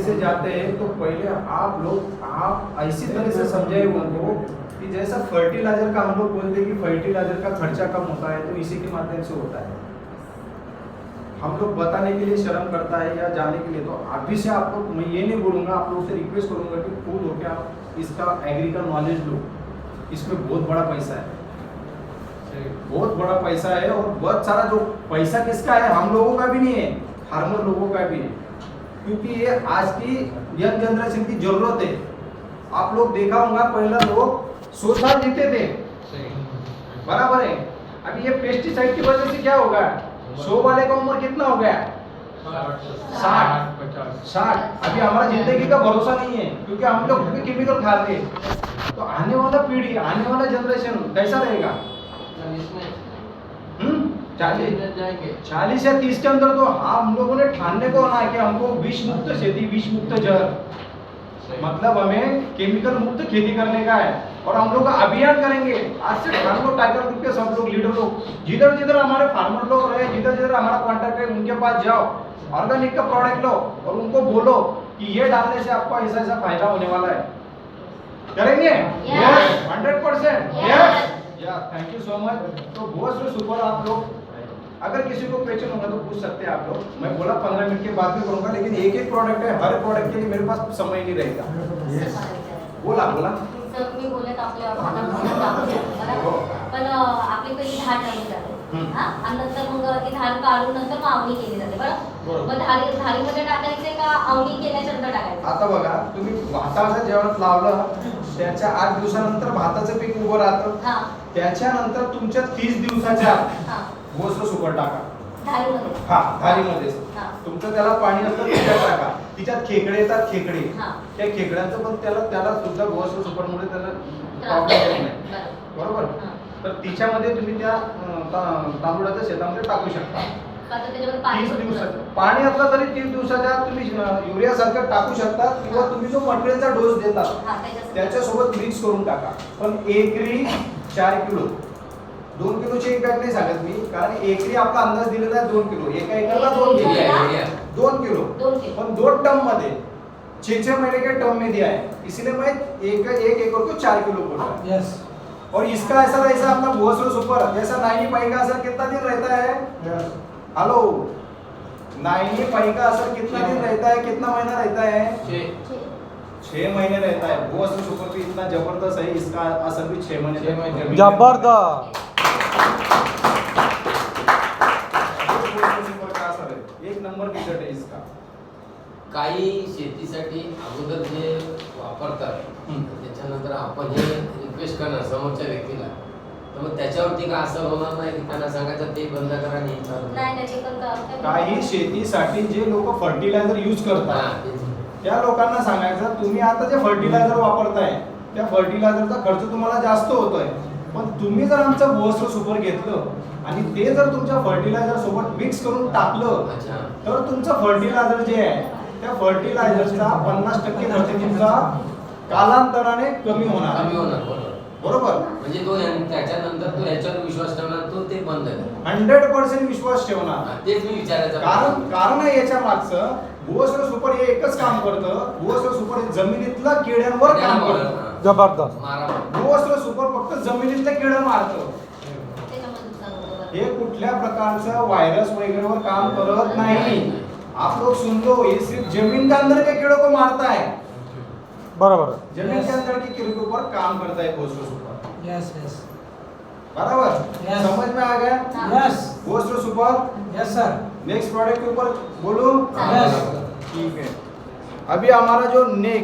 से जाते हैं तो पहले आप ऐसी तरह से समझाए उनको कि जैसा फर्टिलाइजर का हम लोग बोलते हैं कि फर्टिलाइजर का खर्चा कम होता है तो इसी के माध्यम से होता है। हम लोग बताने के लिए शर्म करता है या जाने के लिए, तो अभी से आप लोग, मैं ये नहीं बोलूँगा, आप लोगों से रिक्वेस्ट करूँगा कि खुद होकर आप इसका एग्रीकल्चर नॉलेज लो। इसमें बहुत बड़ा पैसा है, बहुत बड़ा पैसा है। और बहुत सारा जो पैसा किसका है, हम लोगों का भी नहीं है, फार्मर लोगों का भी है, क्योंकि ये आज की यंग जनरेशन की जरूरत है। आप लोग देखा होगा पहला लोग 100 साल जीते थे, बराबर है। अभी ये पेस्टिसाइड की वजह से क्या होगा, 100 वाले का उम्र कितना हो गया, 60। अभी हमारा जिंदगी का भरोसा नहीं है, क्योंकि हम लोग केमिकल खा रहे हैं। तो आने वाला पीढ़ी, आने वाला जनरेशन कैसा रहेगा, 40 या 30 के अंदर तो हम लोगों ने ठानने को ना कि हमको विष मुक्त खेती, विष मुक्त जल, मतलब हमें केमिकल मुक्त खेती करने का है। और हम लोग अभियान करेंगे आज से, ठान लो, टाइगर ग्रुप के सब लोग, लीडर लोग, जिधर जिधर हमारे फार्मर लोग रहे, जिधर जिधर हमारा कॉन्टैक्ट है, उनके पास जाओ, ऑर्गेनिक का प्रोडक्ट लो और उनको बोलो कि ये डालने से आपको ऐसा ऐसा फायदा होने वाला है। करेंगे? यस, 100%। यस, या थैंक यू सो मच। तो बहुत सुपर। आप लोग अगर किसी को क्वेश्चन होगा तो पूछ सकते हैं आप लोग। मैं बोला 15 मिनट के बाद में करूंगा, लेकिन एक एक प्रोडक्ट है, हर प्रोडक्ट के लिए मेरे पास समय नहीं रहेगा। बोला सर तुम्ही बोलत आपल्या पण आपली पहिली धार टाकली जाते आणि नंतर मग ती धार काढून नंतर मग आवणी केली जाते, बरोबर? मग धारीमध्ये टाकायचे का आवणी केल्याच्या नंतर टाकायचं? आता बघा, तुम्ही भाताचं जेवण लावलं, त्याच्या 8 दिवसानंतर भाताचं पीक उभं राहतं, त्याच्यानंतर तुमच्या 30 दिवसाच्या गोस्र सुपर टाका धारीमध्ये। धारीमध्ये तुमचं त्याला पाणी असतं, तिच्यात टाका, तिच्यात खेकडे येतात, खेकडे, त्या खेकड्यांचं पण त्याला सुद्धा गोस्र सुपरमुळे त्याला प्रॉब्लेम येत नाही, बरोबर? तर तिच्यामध्ये तुम्ही त्या तांदूळाच्या शेतामध्ये टाकू शकता। 30 दिवसाचं पाणी असलं तरी 30 दिवसाच्या तुम्ही युरिया सारखं टाकू शकता, किंवा तुम्ही जो मटेरियलचा डोस देतात त्याच्यासोबत मिक्स करून टाका। पण एकरी 4 किलो, 2 किलोची एक बॅग नाही सांगत मी, कारण एकरी आपला अंदाज दिलेला आहे 2 किलो, एका एकरला 2 किलो, 2 किलो, पण 2 टन मध्ये 6 महीने के टर्म में दिया है, इसीलिए मैं एक एकड़ को 4 किलो बोल रहा हूँ। यस। और इसका ऐसा अपना भूसरो सुपर जैसा 90 का असर कितना दिन रहता है? हेलो, 90 का असर कितना दिन रहता है, कितना महीना रहता है? 6 महीने रहता है। भूसरो सुपर भी इतना जबरदस्त है, इसका असर भी 6 महीने जबरदस्त। एक नंबर रिजल्ट है इसका। काही शेतीसाठी अगोदर जे वापरतात त्याच्यानंतर आपण हे रिक्वेस्ट करणार समोरच्या व्यक्तीला, तर मग त्याच्यावरती काय असर होणार नाही की त्यांना सांगायचं ते बंद करा आणि चालू काही शेतीसाठी जे लोक फर्टिलायझर यूज करतात त्या लोकांना सांगायचं, तुम्ही आता जे फर्टिलायझर वापरताय त्या फर्टिलायझरचा खर्च तुम्हाला जास्त होतोय, पण तुम्ही जर आमचं भूसरो सुपर घेतलं आणि ते जर तुमच्या फर्टिलायझर सोबत मिक्स करून टाकलं, तर तुमचं फर्टिलायझर जे आहे त्या फर्टिलायझरचा 50% खर्च तुमचा कालांतराने कमी होणार, बरोबर? म्हणजे तो त्याच्यानंतर तो याच्यावर विश्वास ठेवणार, तो ते बंद आहे, 100% विश्वास ठेवणार। तेच मी विचारायचं कारण आहे याच्या मागचं, भूसरो सुपर हे एकच काम करतं, भूसरो सुपर जमिनीतल्या किड्यांवर काम करतं, जबरदस्त। भूसरो सुपर फक्त जमिनीतल्या किड्या मारतं, हे कुठल्या प्रकारचं व्हायरस वगैरे काम करत नहीं। आप लोग सुन लो, ये सिर्फ जमीन के अंदर के कीड़ों को मारता है, बराबर, जमीन के अंदर की कीड़ों के ऊपर काम करता है भूसरो सुपर। यस यस, बराबर, समझ में आ गया? यस भूसरो super. Yes sir. Next product के ऊपर बोलूं? यस, ठीक है। अभी हमारा जो नेक्स्ट